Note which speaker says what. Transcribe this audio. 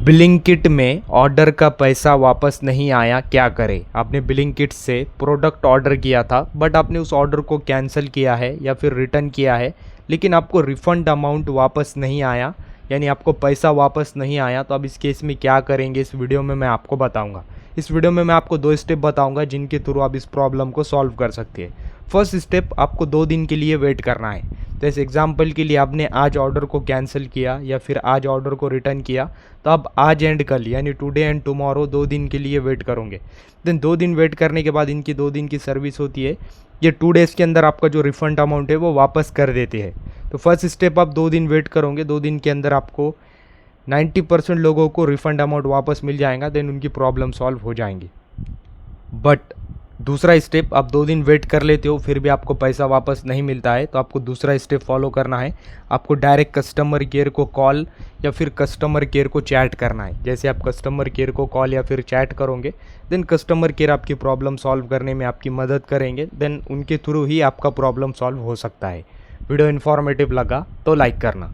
Speaker 1: Blinkit में order का पैसा वापस नहीं आया, क्या करें। आपने ब्लिंकिट से प्रोडक्ट ऑर्डर किया था बट आपने उस ऑर्डर को कैंसिल किया है या फिर रिटर्न किया है, लेकिन आपको रिफ़ंड अमाउंट वापस नहीं आया, यानी आपको पैसा वापस नहीं आया। तो अब इस केस में क्या करेंगे, इस वीडियो में मैं आपको बताऊंगा। इस वीडियो में मैं आपको 2 स्टेप बताऊंगा जिनके थ्रू आप इस प्रॉब्लम को सॉल्व कर सकते हैं। फर्स्ट स्टेप, आपको 2 दिन के लिए वेट करना है। तो इस एग्जाम्पल के लिए आपने आज ऑर्डर को कैंसिल किया या फिर आज ऑर्डर को रिटर्न किया, तो आप आज एंड कल यानी टुडे एंड टुमारो 2 दिन के लिए वेट करोगे। देन 2 दिन वेट करने के बाद इनकी 2 दिन की सर्विस होती है, ये 2 डेज़ के अंदर आपका जो रिफ़ंड अमाउंट है वो वापस कर देते हैं। तो फर्स्ट स्टेप आप 2 दिन वेट करोगे, 2 दिन के अंदर आपको 90% लोगों को रिफ़ंड अमाउंट वापस मिल जाएगा, देन उनकी प्रॉब्लम सॉल्व हो जाएंगी। बट दूसरा स्टेप, आप 2 दिन वेट कर लेते हो फिर भी आपको पैसा वापस नहीं मिलता है, तो आपको दूसरा स्टेप फॉलो करना है। आपको डायरेक्ट कस्टमर केयर को कॉल या फिर कस्टमर केयर को चैट करना है। जैसे आप कस्टमर केयर को कॉल या फिर चैट करोगे, देन कस्टमर केयर आपकी प्रॉब्लम सॉल्व करने में आपकी मदद करेंगे, देन उनके थ्रू ही आपका प्रॉब्लम सॉल्व हो सकता है। वीडियो इन्फॉर्मेटिव लगा तो लाइक करना।